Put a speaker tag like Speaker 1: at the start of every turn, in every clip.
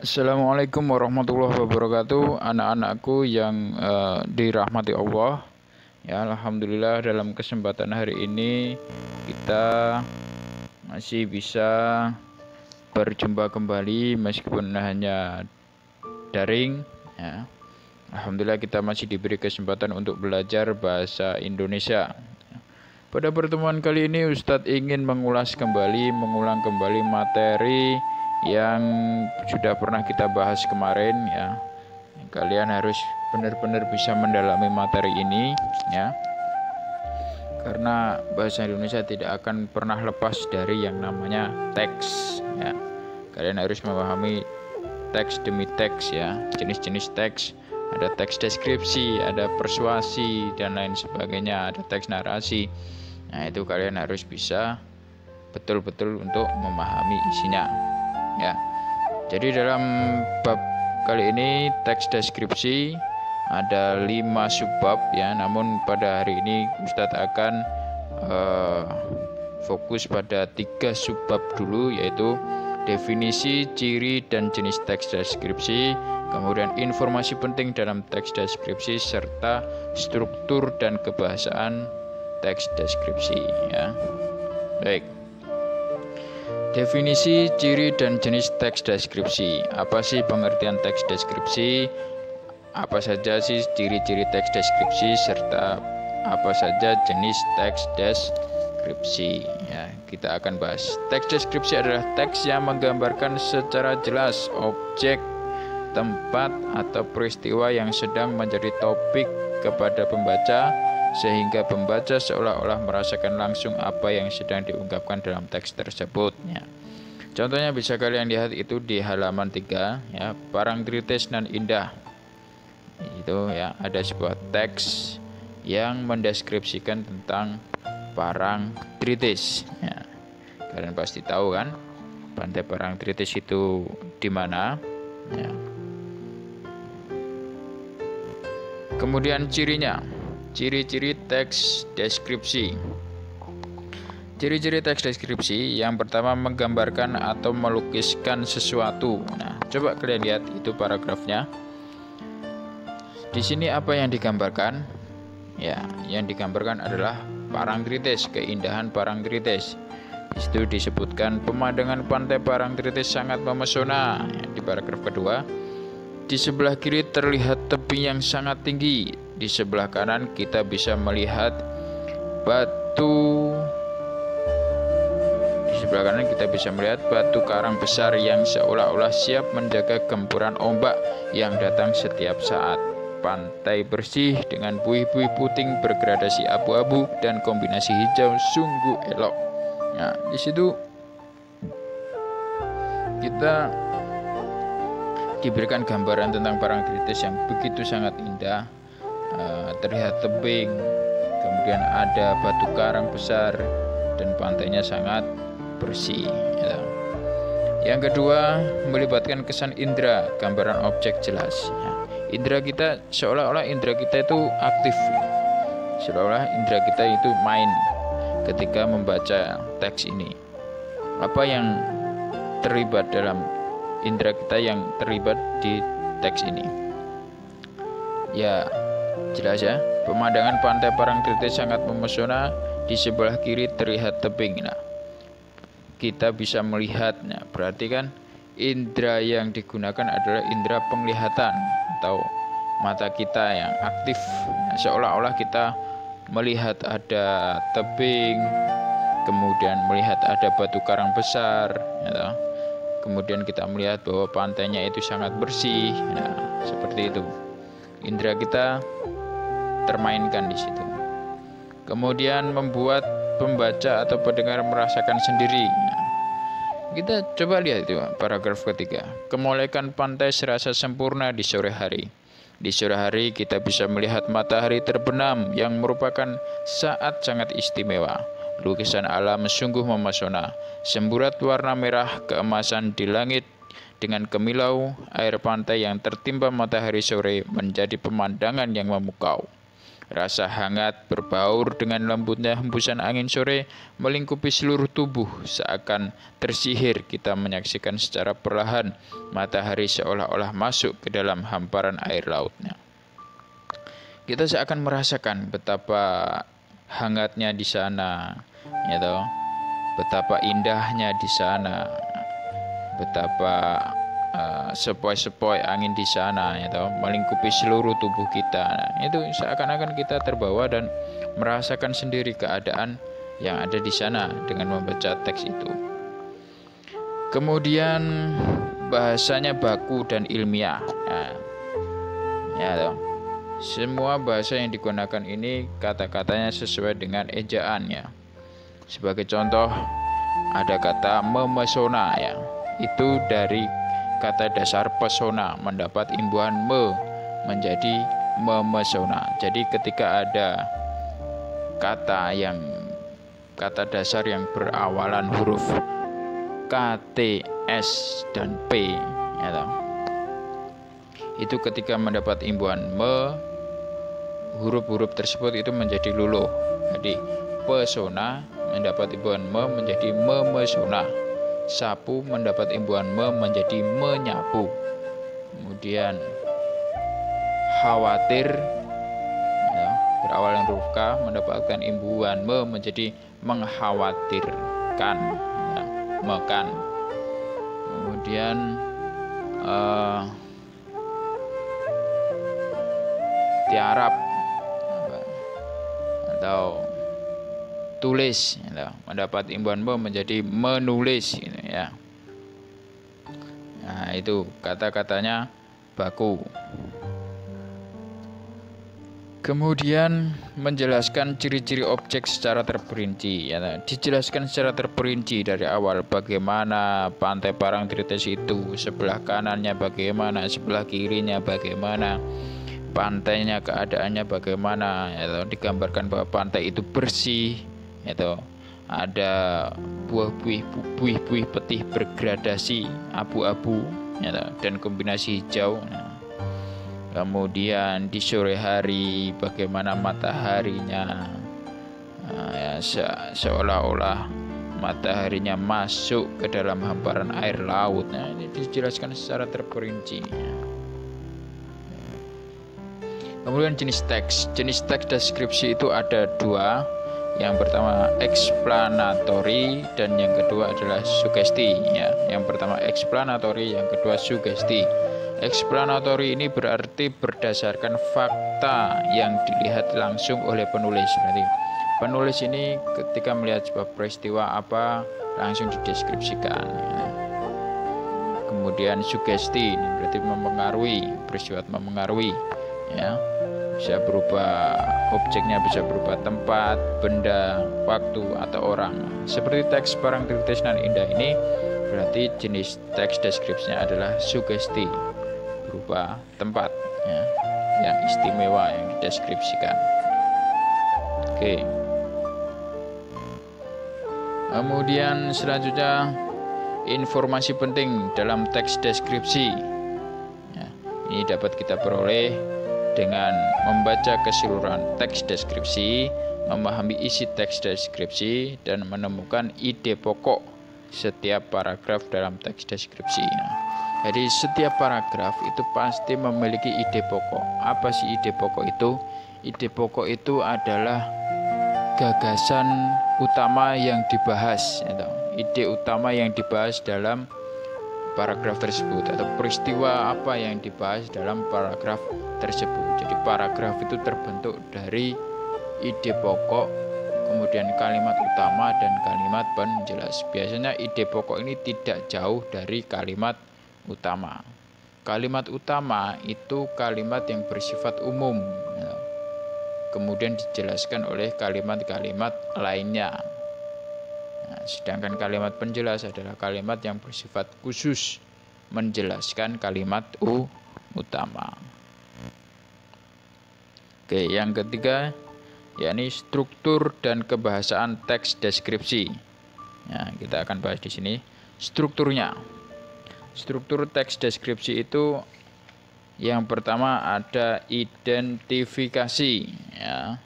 Speaker 1: Assalamualaikum warahmatullahi wabarakatuh, anak-anakku yang dirahmati Allah. Ya, alhamdulillah dalam kesempatan hari ini kita masih bisa berjumpa kembali meskipun hanya daring. Ya. Alhamdulillah kita masih diberi kesempatan untuk belajar bahasa Indonesia. Pada pertemuan kali ini Ustadz ingin mengulang kembali materi yang sudah pernah kita bahas kemarin ya. Kalian harus benar-benar bisa mendalami materi ini ya. Karena bahasa Indonesia tidak akan pernah lepas dari yang namanya teks ya. Kalian harus memahami teks demi teks ya, jenis-jenis teks. Ada teks deskripsi, ada persuasi dan lain sebagainya, ada teks narasi. Nah, itu kalian harus bisa betul-betul untuk memahami isinya ya. Jadi dalam bab kali ini teks deskripsi ada 5 subbab ya. Namun pada hari ini Ustadz akan fokus pada 3 subbab dulu, yaitu definisi, ciri, dan jenis teks deskripsi, kemudian informasi penting dalam teks deskripsi, serta struktur dan kebahasaan teks deskripsi ya. Baik. Definisi, ciri, dan jenis teks deskripsi. Apa sih pengertian teks deskripsi? Apa saja sih ciri-ciri teks deskripsi serta apa saja jenis teks deskripsi? Ya, kita akan bahas. Teks deskripsi adalah teks yang menggambarkan secara jelas objek, tempat, atau peristiwa yang sedang menjadi topik kepada pembaca, sehingga pembaca seolah-olah merasakan langsung apa yang sedang diungkapkan dalam teks tersebut ya. Contohnya bisa kalian lihat itu di halaman 3 ya, Parangtritis nan indah. Itu ya, ada sebuah teks yang mendeskripsikan tentang Parangtritis ya. Kalian pasti tahu kan Pantai Parangtritis itu di mana ya. Kemudian cirinya. Ciri-ciri teks deskripsi. Ciri-ciri teks deskripsi yang pertama menggambarkan atau melukiskan sesuatu. Nah, coba kalian lihat itu paragrafnya. Di sini apa yang digambarkan? Ya, yang digambarkan adalah Parangtritis, keindahan Parangtritis. Di situ disebutkan pemandangan pantai Parangtritis sangat memesona. Di paragraf kedua, di sebelah kiri terlihat tebing yang sangat tinggi. Di sebelah kanan kita bisa melihat batu. Di sebelah kanan kita bisa melihat batu karang besar yang seolah-olah siap menjaga gempuran ombak yang datang setiap saat. Pantai bersih dengan buih-buih puting bergradasi abu-abu dan kombinasi hijau sungguh elok. Nah, di situ kita diberikan gambaran tentang Parangtritis yang begitu sangat indah. Terlihat tebing, kemudian ada batu karang besar, dan pantainya sangat bersih ya. Yang kedua, melibatkan kesan indera, gambaran objek jelas ya. Indera kita seolah-olah indera kita itu aktif, seolah-olah indera kita itu main ketika membaca teks ini. Apa yang terlibat dalam indera kita yang terlibat di teks ini? Ya, jelas ya, pemandangan pantai Parangtritis sangat memesona. Di sebelah kiri terlihat tebing. Nah, kita bisa melihatnya. Berarti kan indera yang digunakan adalah indera penglihatan atau mata kita yang aktif. Nah, seolah-olah kita melihat ada tebing, kemudian melihat ada batu karang besar ya. Kemudian kita melihat bahwa pantainya itu sangat bersih. Nah, seperti itu. Indera kita termainkan di situ. Kemudian membuat pembaca atau pendengar merasakan sendiri. Nah, kita coba lihat itu paragraf ketiga. Kemolekan pantai serasa sempurna di sore hari. Di sore hari kita bisa melihat matahari terbenam yang merupakan saat sangat istimewa. Lukisan alam sungguh memesona. Semburat warna merah keemasan di langit dengan kemilau air pantai yang tertimpa matahari sore menjadi pemandangan yang memukau. Rasa hangat berbaur dengan lembutnya hembusan angin sore melingkupi seluruh tubuh, seakan tersihir kita menyaksikan secara perlahan matahari seolah-olah masuk ke dalam hamparan air lautnya. Kita seakan merasakan betapa hangatnya di sana, ya toh, betapa indahnya di sana, betapa sepoi-sepoi angin di sana, ya toh, melingkupi seluruh tubuh kita. Nah, itu seakan-akan kita terbawa dan merasakan sendiri keadaan yang ada di sana dengan membaca teks itu. Kemudian bahasanya baku dan ilmiah. Nah, ya toh, semua bahasa yang digunakan ini kata-katanya sesuai dengan ejaannya. Sebagai contoh, ada kata memesona, ya. Itu dari kata dasar pesona mendapat imbuhan me menjadi memesona. Jadi ketika ada kata dasar yang berawalan huruf K, T, S, dan P, ya toh, itu ketika mendapat imbuhan me, huruf-huruf tersebut itu menjadi luluh. Jadi pesona mendapat imbuhan me menjadi memesona. Sapu mendapat imbuhan me menjadi menyapu. Kemudian khawatir, ya, berawal dengan huruf K mendapatkan imbuhan me menjadi mengkhawatirkan, ya, mekan. Kemudian tiarap atau tulis, ya, mendapat imbuhan me menjadi menulis, gitu, ya. Nah, itu kata-katanya baku. Kemudian menjelaskan ciri-ciri objek secara terperinci, ya, dijelaskan secara terperinci dari awal bagaimana pantai Parangtritis itu, sebelah kanannya bagaimana, sebelah kirinya bagaimana, pantainya keadaannya bagaimana, ya, digambarkan bahwa pantai itu bersih, itu ada buih-buih putih bergradasi abu-abu, ya, dan kombinasi hijau. Nah, kemudian di sore hari bagaimana mataharinya, ya, seolah-olah mataharinya masuk ke dalam hamparan air laut. Nah, ini dijelaskan secara terperinci. Kemudian jenis teks deskripsi itu ada dua. Yang pertama explanatory dan yang kedua adalah sugesti, ya. Yang pertama explanatory, yang kedua sugesti. Explanatory ini berarti berdasarkan fakta yang dilihat langsung oleh penulis. Berarti penulis ini ketika melihat sebuah peristiwa apa langsung dideskripsikan, ya. Kemudian sugesti ini berarti mempengaruhi, peristiwa mempengaruhi, ya. Bisa berupa objeknya, bisa berupa tempat, benda, waktu, atau orang. Seperti teks Parangtritis nan indah ini berarti jenis teks deskripsinya adalah sugesti berupa tempat, ya, yang istimewa yang dideskripsikan. Oke. Kemudian selanjutnya informasi penting dalam teks deskripsi, ya, ini dapat kita peroleh dengan membaca keseluruhan teks deskripsi, memahami isi teks deskripsi, dan menemukan ide pokok setiap paragraf dalam teks deskripsi. Nah, jadi setiap paragraf itu pasti memiliki ide pokok. Apa sih ide pokok itu? Ide pokok itu adalah gagasan utama yang dibahas, ya, ide utama yang dibahas dalam paragraf tersebut, atau peristiwa apa yang dibahas dalam paragraf tersebut. Jadi paragraf itu terbentuk dari ide pokok, kemudian kalimat utama dan kalimat penjelas. Biasanya ide pokok ini tidak jauh dari kalimat utama. Kalimat utama itu kalimat yang bersifat umum, ya, kemudian dijelaskan oleh kalimat-kalimat lainnya. Nah, sedangkan kalimat penjelas adalah kalimat yang bersifat khusus menjelaskan kalimat utama. Oke, yang ketiga yakni struktur dan kebahasaan teks deskripsi. Nah, kita akan bahas di sini strukturnya. Struktur teks deskripsi itu Yang pertama ada identifikasi, ya.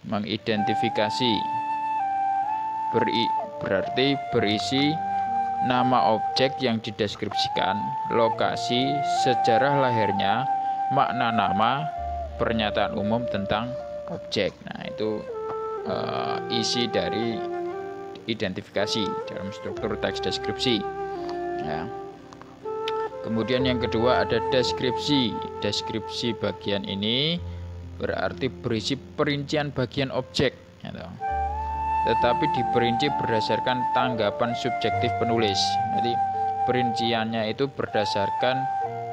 Speaker 1: Mengidentifikasi berarti berisi nama objek yang dideskripsikan, lokasi, sejarah lahirnya, makna nama, pernyataan umum tentang objek. Nah, itu isi dari identifikasi dalam struktur teks deskripsi, ya. Kemudian yang kedua ada deskripsi. Deskripsi bagian ini berarti berisi perincian bagian objek, gitu. Tetapi diperinci berdasarkan tanggapan subjektif penulis. Jadi perinciannya itu berdasarkan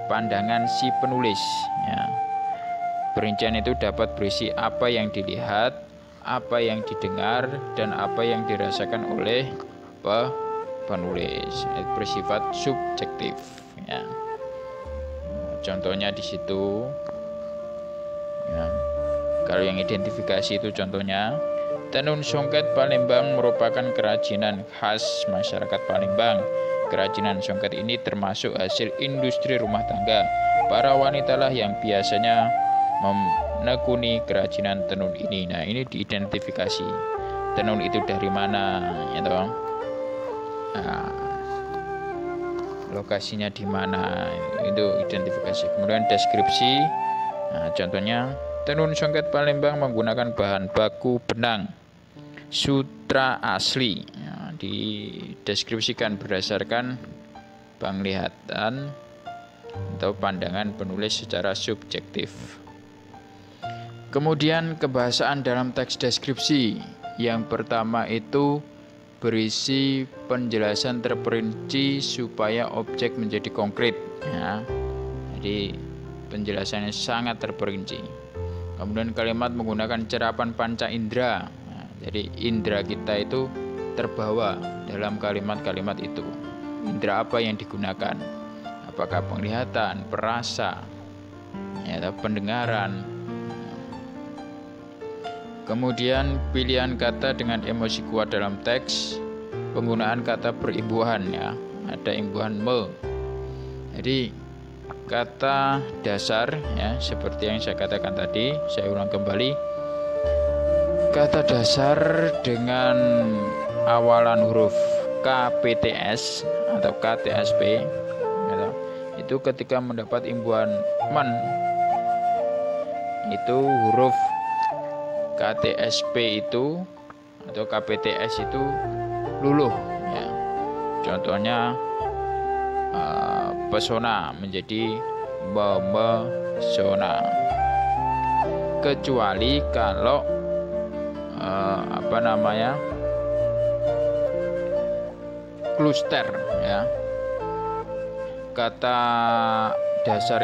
Speaker 1: pandangan si penulis, ya. Perincian itu dapat berisi apa yang dilihat, apa yang didengar, dan apa yang dirasakan oleh penulis. Itu bersifat subjektif, ya. Contohnya di situ, ya. Kalau yang identifikasi itu contohnya, tenun songket Palembang merupakan kerajinan khas masyarakat Palembang. Kerajinan songket ini termasuk hasil industri rumah tangga. Para wanitalah yang biasanya menekuni kerajinan tenun ini. Nah, ini diidentifikasi. Tenun itu dari mana, ya toh? Nah, lokasinya di mana, itu identifikasi. Kemudian deskripsi. Nah, contohnya tenun songket Palembang menggunakan bahan baku benang sutra asli, ya, dideskripsikan berdasarkan penglihatan atau pandangan penulis secara subjektif. Kemudian kebahasaan dalam teks deskripsi. Yang pertama itu berisi penjelasan terperinci supaya objek menjadi konkret, ya. Jadi penjelasannya sangat terperinci. Kemudian kalimat menggunakan cerapan panca indera. Nah, jadi indera kita itu terbawa dalam kalimat-kalimat itu. Indera apa yang digunakan? Apakah penglihatan, perasa, ya, atau pendengaran? Kemudian pilihan kata dengan emosi kuat dalam teks. Penggunaan kata berimbuhan, ya. Ada imbuhan me. Jadi kata dasar, ya, seperti yang saya katakan tadi, saya ulang kembali. Kata dasar dengan awalan huruf KPTS atau KTSP, ya, itu ketika mendapat imbuhan men, itu huruf KTSP itu atau KPTS itu luluh, ya. Contohnya pesona menjadi memesona, kecuali kalau kluster, ya. Kata dasar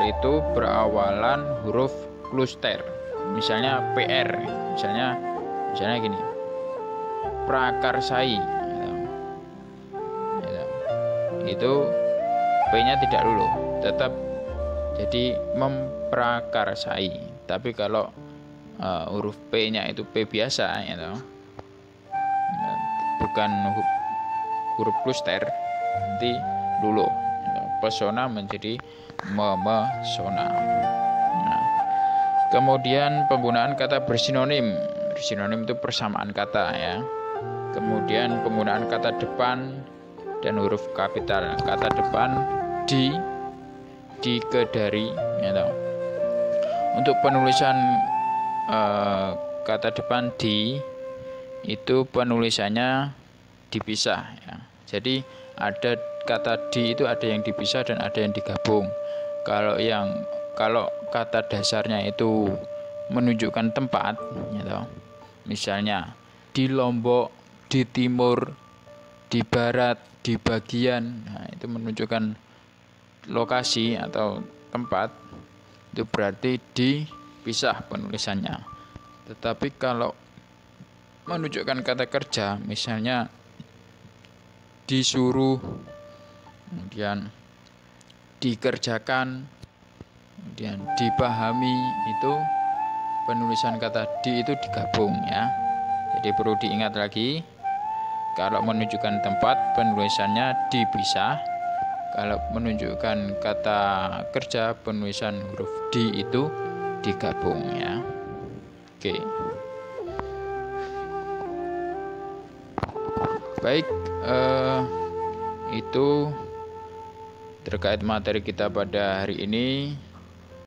Speaker 1: itu berawalan huruf kluster. Misalnya PR, misalnya gini, prakarsai, itu P-nya tidak luluh, tetap jadi memprakarsai. Tapi kalau huruf P-nya itu P biasa, ya, bukan huruf kluster, nanti luluh. Pesona menjadi memesona. Nah, kemudian penggunaan kata bersinonim. Bersinonim itu persamaan kata, ya. Kemudian penggunaan kata depan dan huruf kapital. Kata depan di ke dari, ya. Untuk penulisan kata depan di itu penulisannya dipisah, ya. Jadi ada kata di itu ada yang dipisah dan ada yang digabung. Kalau kata dasarnya itu menunjukkan tempat, ya, misalnya di Lombok, di timur, di barat, di bagian, nah, itu menunjukkan lokasi atau tempat, itu berarti dipisah penulisannya. Tetapi kalau menunjukkan kata kerja, misalnya disuruh, kemudian dikerjakan, kemudian dipahami, itu penulisan kata di itu digabung, ya. Jadi perlu diingat lagi, kalau menunjukkan tempat penulisannya dipisah, Kalau menunjukkan kata kerja, penulisan huruf D itu digabung ya. Oke. Baik, itu terkait materi kita pada hari ini.